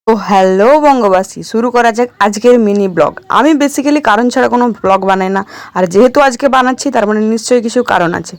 তো হ্যালো বঙ্গবাসী, শুরু করা যাক আজকের মিনি ব্লগ। আমি বেসিক্যালি কারণ ছাড়া কোনো ব্লগ বানাই না, আর যেহেতু আজকে বানাচ্ছি তার মানে নিশ্চয়ই কিছু কারণ আছে।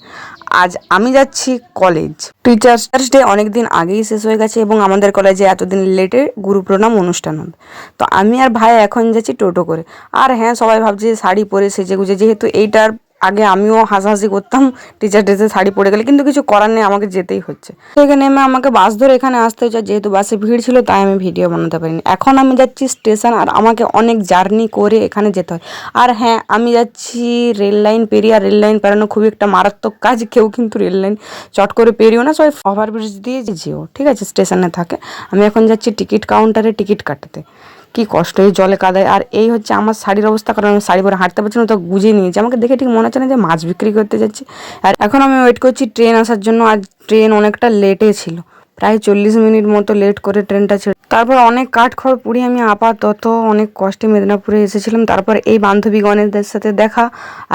আজ আমি যাচ্ছি কলেজ। টিচার্স ডে অনেক দিন আগেই শেষ হয়ে গেছে এবং আমাদের কলেজে এতদিন লেটে গুরু প্রণাম অনুষ্ঠান হবে। তো আমি আর ভাই এখন যাচ্ছি টোটো করে। আর হ্যাঁ, সবাই ভাবছে শাড়ি পরে সেজে গুজে, যেহেতু এইটার আগে আমিও হাসাহাসি করতাম টিচার ডেতে শাড়ি পরে গেলে, কিন্তু কিছু করার নেই, আমাকে যেতেই হচ্ছে। সেখানে আমাকে বাস ধরে এখানে আসতে হচ্ছে, যেহেতু বাসে ভিড় ছিল তাই আমি ভিডিও বানাতে পারিনি। এখন আমি যাচ্ছি স্টেশন, আর আমাকে অনেক জার্নি করে এখানে যেতে হয়। আর হ্যাঁ, আমি যাচ্ছি রেল লাইন পেরিয়ে। আর রেল লাইন পেরানো খুবই একটা মারাত্মক কাজ, কেউ কিন্তু রেল লাইন চট করে পেরিও না, সবাই ওভারব্রিজ দিয়ে যেও, ঠিক আছে, স্টেশনে থাকে। আমি এখন যাচ্ছি টিকিট কাউন্টারে টিকিট কাটতে। কি কষ্ট এই জলে কাদায়। আর এই হচ্ছে আমার শাড়ির অবস্থা, কারণ আমি শাড়ি পরে হাঁটতে পারছি না, তো গুজিয়ে নিয়েছি। আমাকে দেখে ঠিক মনে হচ্ছে না যে মাছ বিক্রি করতে যাচ্ছি। আর এখন আমি ওয়েট করছি ট্রেন আসার জন্য। আর ট্রেন অনেকটা লেটে ছিল, প্রায় 40 মিনিট মতো লেট করে ট্রেনটা ছিল। তারপর অনেক কাঠখড় পুড়িয়ে আমি আপাতত অনেক কষ্টে মেদিনীপুরে এসেছিলাম। তারপর এই বান্ধবীগণের সাথে দেখা।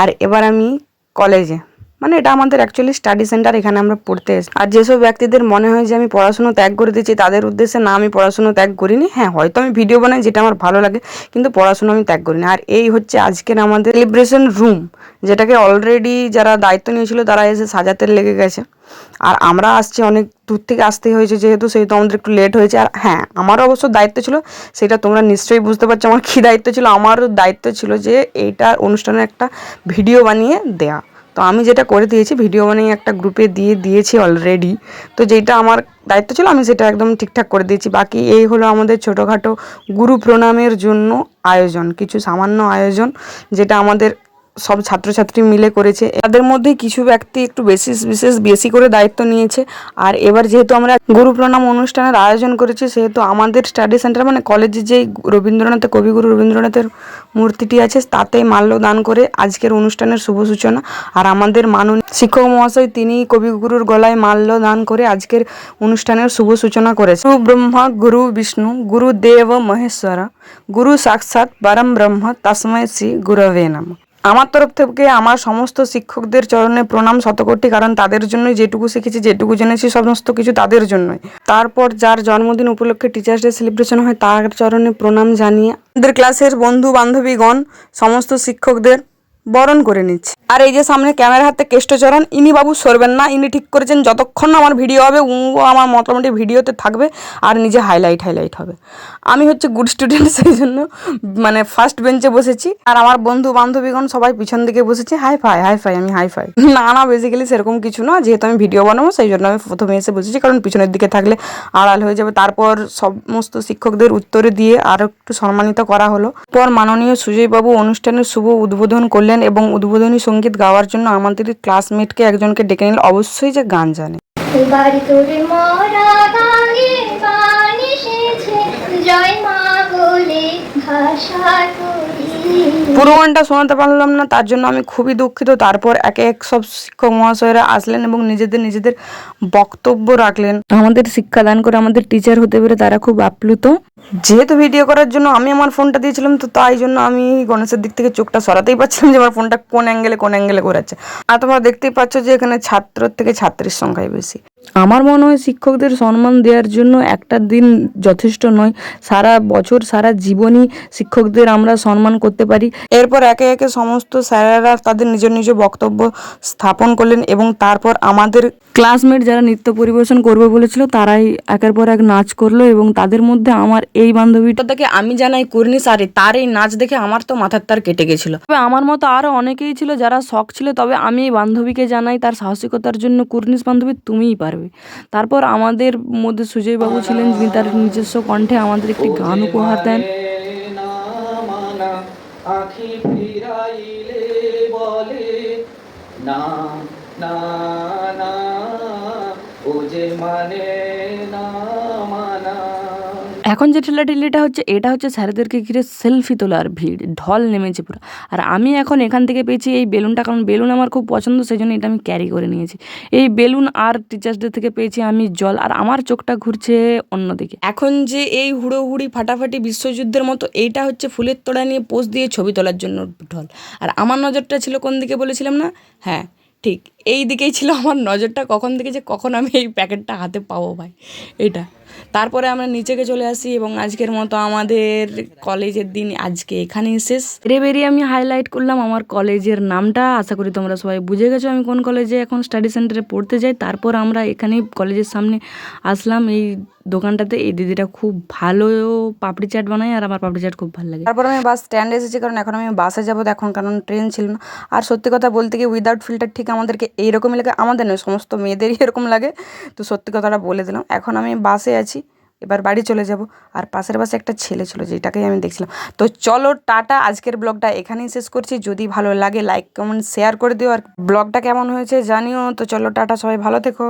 আর এবার আমি কলেজে, মানে এটা আমাদের অ্যাকচুয়ালি স্টাডি সেন্টার, এখানে আমরা পড়তে এসেছি। আর যেসব ব্যক্তিদের মনে হয় যে আমি পড়াশুনো ত্যাগ করে দিচ্ছি, তাদের উদ্দেশ্যে না, আমি পড়াশুনো ত্যাগ করিনি। হ্যাঁ, হয়তো আমি ভিডিও বানাই যেটা আমার ভালো লাগে, কিন্তু পড়াশুনো আমি ত্যাগ করিনি। আর এই হচ্ছে আজকের আমাদের সেলিব্রেশন রুম, যেটাকে অলরেডি যারা দায়িত্ব নিয়েছিল তারা এসে সাজাতে লেগে গেছে। আর আমরা আসছি, অনেক দূর থেকে আসতে হয়েছে যেহেতু, সেহেতু আমাদের একটু লেট হয়েছে। আর হ্যাঁ, আমারও অবশ্য দায়িত্ব ছিল, সেটা তোমরা নিশ্চয়ই বুঝতে পারছো আমার কী দায়িত্ব ছিল। আমারও দায়িত্ব ছিল যে এইটা অনুষ্ঠানের একটা ভিডিও বানিয়ে দেয়া। তো আমি যেটা করে দিয়েছি, ভিডিও বানিয়ে একটা গ্রুপে দিয়ে দিয়েছি অলরেডি। তো যেটা আমার দায়িত্ব ছিল আমি সেটা একদম ঠিকঠাক করে দিয়েছি। বাকি এই হলো আমাদের ছোটোখাটো গুরু প্রণামের জন্য আয়োজন, কিছু সামান্য আয়োজন, যেটা আমাদের সব ছাত্রছাত্রী মিলে করেছে। তাদের মধ্যে কিছু ব্যক্তি একটু বেশি করে দায়িত্ব নিয়েছে। আর এবার যেহেতু আমরা গুরু প্রণাম অনুষ্ঠানের আয়োজন করেছি, সেহেতু আমাদের স্টাডি সেন্টার মানে কলেজে যেই রবীন্দ্রনাথের, কবিগুরু রবীন্দ্রনাথের মূর্তিটি আছে, তাতে মাল্যদান করে আজকের অনুষ্ঠানের শুভ সূচনা। আর আমাদের মাননীয় শিক্ষক মহাশয় তিনি কবিগুরুর গলায় মাল্যদান করে আজকের অনুষ্ঠানের শুভ সূচনা করেছে। গুরু ব্রহ্মা গুরু বিষ্ণু গুরুদেব মহেশ্বর গুরু সাক্ষাৎ পরম ব্রহ্ম তস্মৈ শ্রী গুরবে নমঃ। আমার তরফ থেকে আমার সমস্ত শিক্ষকদের চরণে প্রণাম শতকোটি, কারণ তাদের জন্যই যেটুকু শিখেছি, যেটুকু জেনেছি, সমস্ত কিছু তাদের জন্যই। তারপর যার জন্মদিন উপলক্ষে টিচার্স ডে সেলিব্রেশন হয়, তার চরণে প্রণাম জানিয়ে আমাদের ক্লাসের বন্ধু বান্ধবীগণ সমস্ত শিক্ষকদের বরণ করে নিচ্ছে। আর এই যে সামনে ক্যামেরা হাতে কেষ্টচরণ, ইনি বাবু সরবেন না। ইনি ঠিক করেছেন যতক্ষণ না আমার ভিডিও হবে ও আমার মোটামুটি ভিডিওতে থাকবে আর নিজে হাইলাইট হবে। আমি হচ্ছে গুড স্টুডেন্ট, সেই জন্য মানে ফার্স্ট বেঞ্চে বসেছি। আর আমার বন্ধু বান্ধবীগণ সবাই পিছন দিকে বসেছে। হাই ফাই আমি হাই ফাই না বেসিক্যালি সেরকম কিছু না, যেহেতু আমি ভিডিও বানাবো সেই জন্য আমি প্রথমে এসে বসেছি, কারণ পিছনের দিকে থাকলে আড়াল হয়ে যাবে। তারপর সমস্ত শিক্ষকদের উত্তরে দিয়ে আরও একটু সম্মানিত করা হলো। পর মাননীয় সুজয়বাবু অনুষ্ঠানের শুভ উদ্বোধন করলেন এবং উদ্বোধনী সঙ্গীত গাওয়ার জন্য আমাদের ক্লাসমেটকে একজনকে ডেকে নিল, অবশ্যই যে গান জানে। পুরো গানটা শোনাতে পারলাম না, তার জন্য আমি খুবই দুঃখিত। তারপর একে এক সব শিক্ষক মহাশয়রা আসলেন এবং নিজেদের বক্তব্য রাখলেন। আমাদের শিক্ষাদান করে আমাদের টিচার হতে পেরে তারা খুব আপ্লুত। যেহেতু ভিডিও করার জন্য আমি আমার ফোনটা দিয়েছিলাম, তো তাই জন্য আমি গণেশের দিক থেকে চোখটা সরাতেই পারছিলাম যে আমার ফোনটা কোন অ্যাঙ্গেলে ঘোরাচ্ছে। আর তোমরা দেখতেই পাচ্ছ যে এখানে ছাত্রের থেকে ছাত্রীর সংখ্যাই বেশি। আমার মনে হয় শিক্ষকদের সম্মান দেওয়ার জন্য একটা দিন যথেষ্ট নয়, সারা বছর সারা জীবনই শিক্ষকদের আমরা সম্মান করতে পারি। এরপর একে একে সমস্ত স্যারেরা তাদের নিজ বক্তব্য স্থাপন করলেন এবং তারপর আমাদের ক্লাসমেট যারা নৃত্য পরিবেশন করবে বলেছিল তারাই একের পর এক নাচ করলো। এবং তাদের মধ্যে আমার এই বান্ধবীটা থেকে আমি জানাই কুর্নি সারি, তার এই নাচ দেখে আমার তো মাথার তার কেটে গেছিলো। তবে আমার মতো আরও অনেকেই ছিল যারা শখ ছিল, তবে আমি এই বান্ধবীকে জানাই তার সাহসিকতার জন্য, কুর্নিস বান্ধবী তুমিই পারবে। তারপর আমাদের মধ্যে সুজয়বাবু ছিলেন, যিনি তার নিজস্ব কণ্ঠে আমাদের একটি গান উপহার দেন। আখি ফিরাইলে বলে না না না, ও যে মানে না মানা। এখন যে ঠেলাঠেলিটা হচ্ছে, এটা হচ্ছে স্যারেদেরকে ঘিরে সেলফি তোলার ভিড়, ঢল নেমেছে পুরো। আর আমি এখন এখান থেকে পেয়েছি এই বেলুনটা, কারণ বেলুন আমার খুব পছন্দ, সেই জন্য এটা আমি ক্যারি করে নিয়েছি। এই বেলুন আর টিচার্স ডে থেকে পেয়েছি আমি জল। আর আমার চোখটা ঘুরছে অন্যদিকে। এখন যে এই হুড়োহুড়ি ফাটাফাটি বিশ্বযুদ্ধের মতো, এইটা হচ্ছে ফুলের তোড়া নিয়ে পোজ দিয়ে ছবি তোলার জন্য ঢল। আর আমার নজরটা ছিল কোন দিকে বলেছিলাম না? হ্যাঁ ঠিক এই দিকেই ছিল আমার নজরটা, কখন থেকে যে কখন আমি এই প্যাকেটটা হাতে পাবো ভাই এটা। তারপরে আমরা নিচেকে চলে আসি এবং আজকের মতো আমাদের কলেজের দিন আজকে এখানেই শেষ। বেরিয়ে আমি হাইলাইট করলাম আমার কলেজের নামটা। আশা করি তোমরা সবাই বুঝে গেছো আমি কোন কলেজে এখন স্টাডি সেন্টারে পড়তে যাই। তারপর আমরা এখানেই কলেজের সামনে আসলাম এই দোকানটাতে। এই দিদিটা খুব ভালো পাপড়ি চাট বানায় আর আমার পাপড়ি চাট খুব ভালো লাগে। তারপর আমি বাস স্ট্যান্ডে এসেছি, কারণ এখন আমি বাসে যাবো এখন, কারণ ট্রেন ছিল না। আর সত্যি কথা বলতে কি উইদাউট ফিল্টার ঠিক আমাদেরকে এইরকমই লাগে, আমাদের নয় সমস্ত মেয়েদেরই এরকম লাগে। তো সত্যি কথাটা বলে দিলাম। এখন আমি বাসে আছি, এবার বাড়ি চলে যাব। আর পাশের বাসে একটা ছেলে ছিল যেটাকেই আমি দেখছিলাম। তো চলো টাটা, আজকের ব্লগটা এখানেই শেষ করছি। যদি ভালো লাগে লাইক কমেন্ট শেয়ার করে দিও, আর ব্লগটা কেমন হয়েছে জানিও। তো চলো টাটা, সবাই ভালো থেকো।